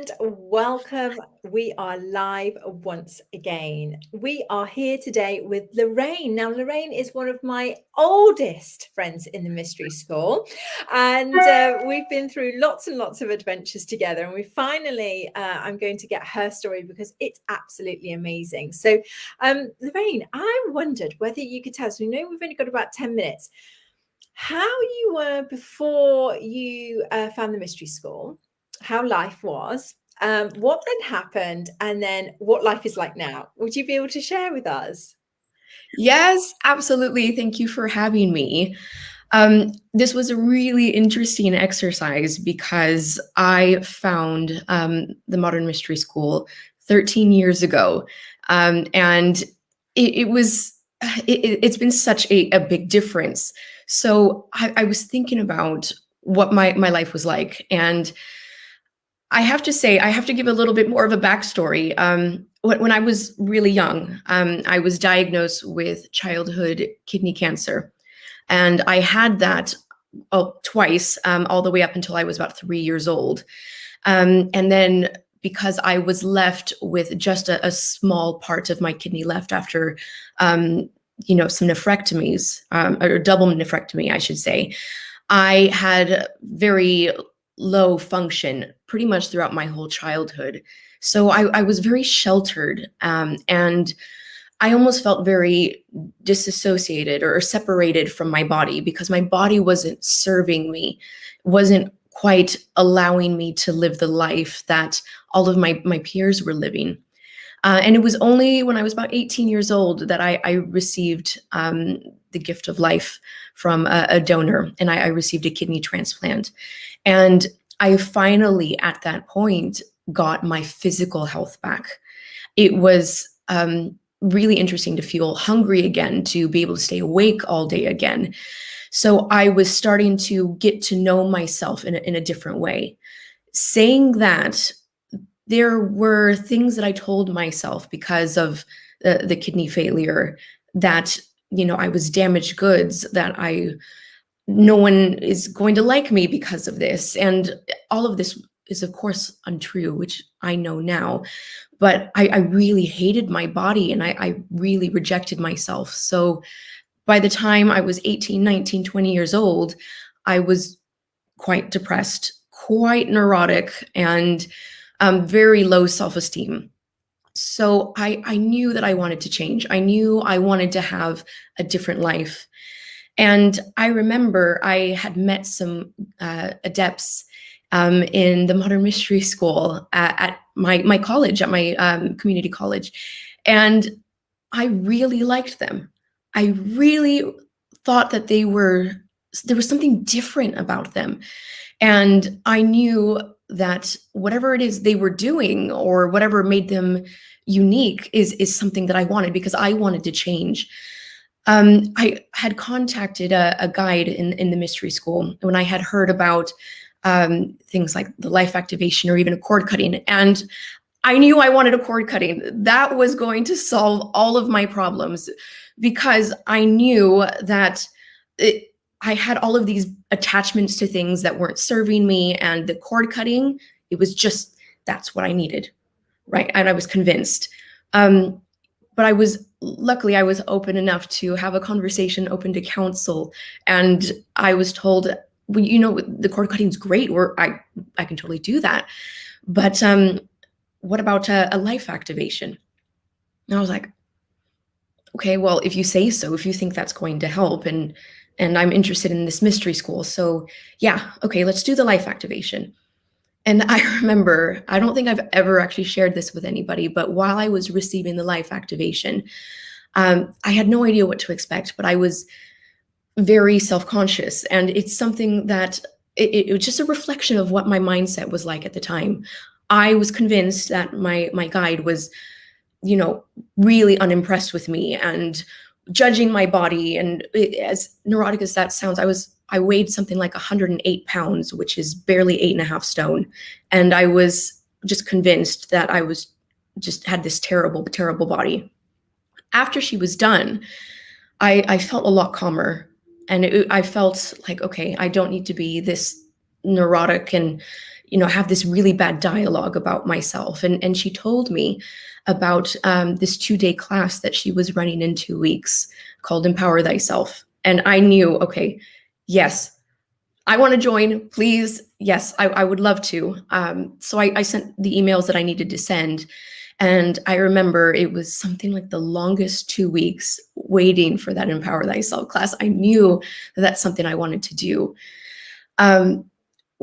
and welcome. We are live once again. We are here today with Lorraine. Now, Lorraine is one of my oldest friends in the mystery school, and we've been through lots and lots of adventures together. And we finally, I'm going to get her story because it's absolutely amazing. So, Lorraine, I wondered whether you could tell us, we know we've only got about 10 minutes, how you were before you found the mystery school, how life was, what then happened, and then what life is like now. Would you be able to share with us? Yes, absolutely. Thank you for having me. This was a really interesting exercise because I found the Modern Mystery School 13 years ago. And it's been such a big difference. So I was thinking about what my life was like. And I have to say, I have to give a little bit more of a backstory. When I was really young, I was diagnosed with childhood kidney cancer. And I had that twice, all the way up until I was about 3 years old. And then because I was left with just a small part of my kidney left after, some nephrectomies, or double nephrectomy, I should say, I had very low function pretty much throughout my whole childhood. So I was very sheltered, and I almost felt very disassociated or separated from my body because my body wasn't serving me, wasn't quite allowing me to live the life that all of my peers were living. And it was only when I was about 18 years old that I received the gift of life from a donor, and I received a kidney transplant. And I finally, at that point, got my physical health back. It was really interesting to feel hungry again, to be able to stay awake all day again. So I was starting to get to know myself in a different way. Saying that, there were things that I told myself because of the kidney failure that, I was damaged goods, that no one is going to like me because of this. And all of this is, of course, untrue, which I know now. But I really hated my body, and I really rejected myself. So by the time I was 18, 19, 20 years old, I was quite depressed, quite neurotic, and very low self-esteem. So I knew that I wanted to change. I knew I wanted to have a different life. And I remember I had met some adepts in the Modern Mystery School at my college, at my community college. And I really liked them. I really thought that there was something different about them. And I knew that whatever it is they were doing or whatever made them unique is something that I wanted, because I wanted to change. I had contacted a guide in the mystery school when I had heard about things like the life activation or even a cord cutting. And I knew I wanted a cord cutting. That was going to solve all of my problems, because I knew that I had all of these attachments to things that weren't serving me, and the cord cutting, it was just, that's what I needed, right? And I was convinced. But luckily I was open enough to have a conversation, open to counsel. And I was told, well, the cord cutting is great, or I can totally do that. But what about a life activation? And I was like, okay, well, if you say so, if you think that's going to help, and I'm interested in this mystery school, so yeah, okay, let's do the life activation. And I remember, I don't think I've ever actually shared this with anybody, but while I was receiving the life activation, I had no idea what to expect, but I was very self-conscious. And it's something that it was just a reflection of what my mindset was like at the time. I was convinced that my guide was, really unimpressed with me and judging my body. And as neurotic as that sounds, I weighed something like 108 pounds, which is barely 8.5 stone. And I was just convinced that I had this terrible, terrible body. After she was done, I felt a lot calmer. And I felt like, okay, I don't need to be this neurotic and, have this really bad dialogue about myself. And she told me about this 2-day class that she was running in 2 weeks called Empower Thyself. And I knew, okay, yes, I want to join, please. Yes, I would love to. So I sent the emails that I needed to send. And I remember it was something like the longest 2 weeks waiting for that Empower Thyself class. I knew that that's something I wanted to do.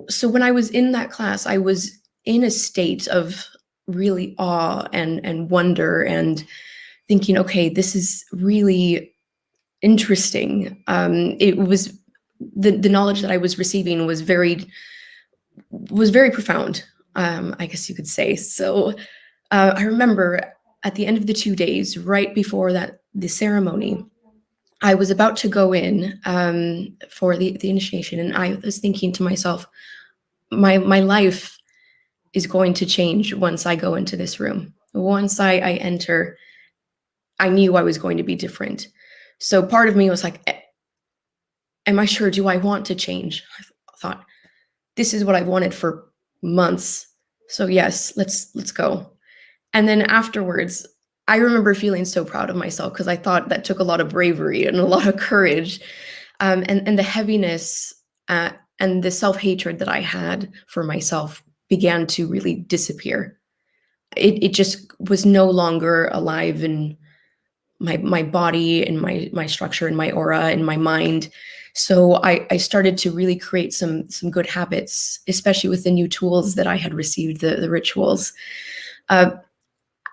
So when I was in that class, I was in a state of really awe and wonder and thinking, okay, this is really interesting. It was the knowledge that I was receiving was very profound, I guess you could say. So I remember at the end of the 2 days, right before the ceremony, I was about to go in for the initiation, and I was thinking to myself, my life is going to change once I go into this room. Once I enter, I knew I was going to be different. So part of me was like, am I sure? Do I want to change? I thought, this is what I've wanted for months. So yes, let's go. And then afterwards, I remember feeling so proud of myself because I thought that took a lot of bravery and a lot of courage, and the heaviness and the self-hatred that I had for myself began to really disappear. It just was no longer alive in my body and my structure and my aura and my mind. So I started to really create some good habits, especially with the new tools that I had received, the rituals.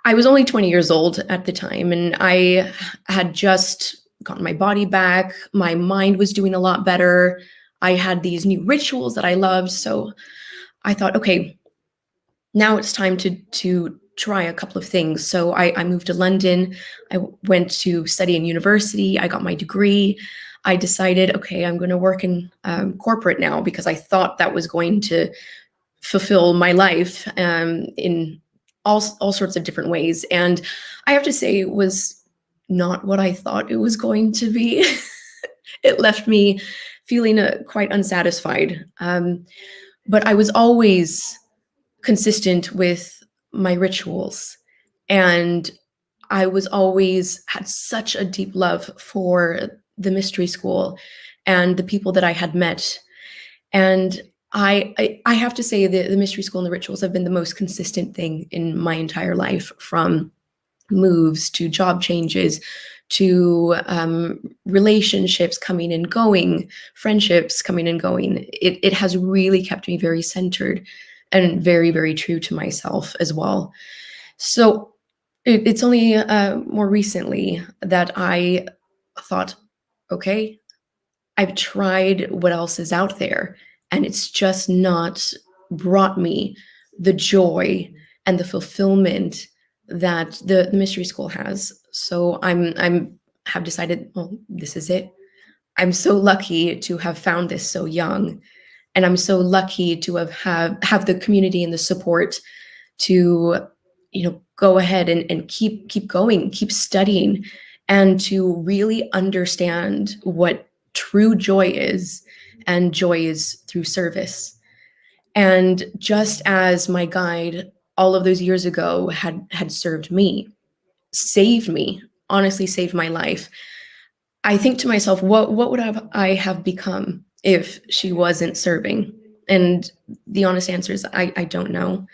I was only 20 years old at the time, and I had just gotten my body back. My mind was doing a lot better. I had these new rituals that I loved. So I thought, okay, now it's time to try a couple of things. So I moved to London. I went to study in university. I got my degree. I decided, okay, I'm going to work in corporate now because I thought that was going to fulfill my life in all sorts of different ways. And I have to say, it was not what I thought it was going to be. It left me feeling quite unsatisfied. But I was always consistent with my rituals. And I was always had such a deep love for the mystery school and the people that I had met. And I have to say that the mystery school and the rituals have been the most consistent thing in my entire life, from moves to job changes to relationships coming and going, friendships coming and going. It has really kept me very centered and very, very true to myself as well. So it's only more recently that I thought, okay, I've tried what else is out there, and it's just not brought me the joy and the fulfillment that the mystery school has. So I'm have decided, well, this is it. I'm so lucky to have found this so young, and I'm so lucky to have the community and the support to go ahead and keep going, keep studying, and to really understand what true joy is. And joy is through service. And just as my guide all of those years ago had served me, saved me, honestly saved my life, I think to myself, what would I have become if she wasn't serving? And the honest answer is I don't know.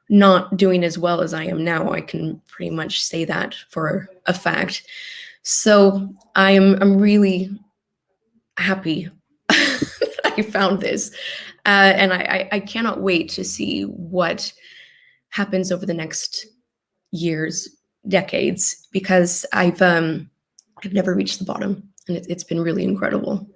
Not doing as well as I am now, I can pretty much say that for a fact. So I'm really happy I found this, and I cannot wait to see what happens over the next years, decades, because I've never reached the bottom, and it's been really incredible.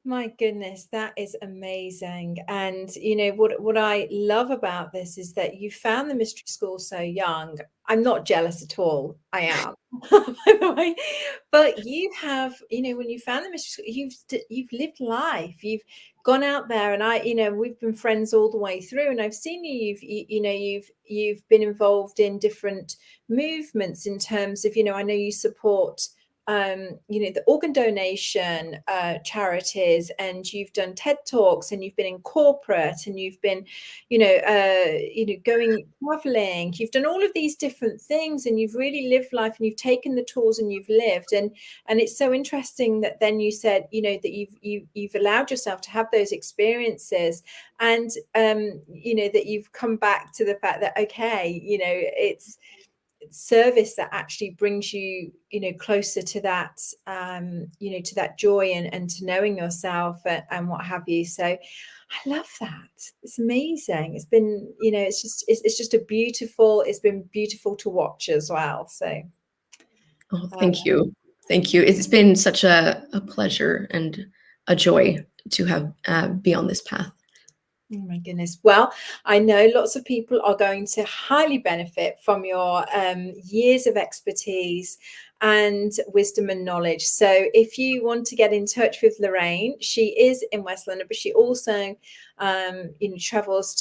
My goodness, that is amazing. And what I love about this is that you found the mystery school so young. I'm not jealous at all. I am, by the way. But you have, when you found the mystery school, you've lived life. You've gone out there, and we've been friends all the way through. And I've seen you've been involved in different movements in terms of, I know you support the organ donation charities, and you've done TED Talks, and you've been in corporate, and you've been, going traveling. You've done all of these different things, and you've really lived life, and you've taken the tools and you've lived. And it's so interesting that then you said, that you've allowed yourself to have those experiences, and that you've come back to the fact that, okay, it's service that actually brings you closer to that to that joy, and to knowing yourself, and what have you. So I love that. It's amazing. It's been it's been beautiful to watch as well. So Thank you. Thank you. It's been such a pleasure and a joy to have be on this path. Oh my goodness. Well, I know lots of people are going to highly benefit from your years of expertise and wisdom and knowledge. So if you want to get in touch with Lorraine, she is in West London, but she also travels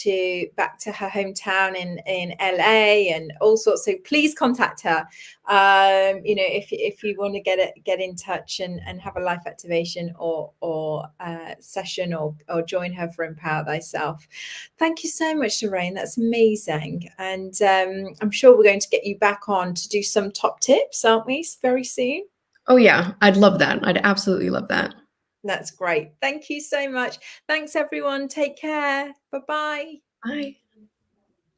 back to her hometown in LA and all sorts. So please contact her. If you want to get in touch and have a life activation or session, or join her for Empower Thyself. Thank you so much, Lorraine. That's amazing. And I'm sure we're going to get you back on to do some top tips, aren't we, very soon? Oh yeah, I'd love that. I'd absolutely love that. That's great. Thank you so much. Thanks, everyone. Take care. Bye-bye. Bye.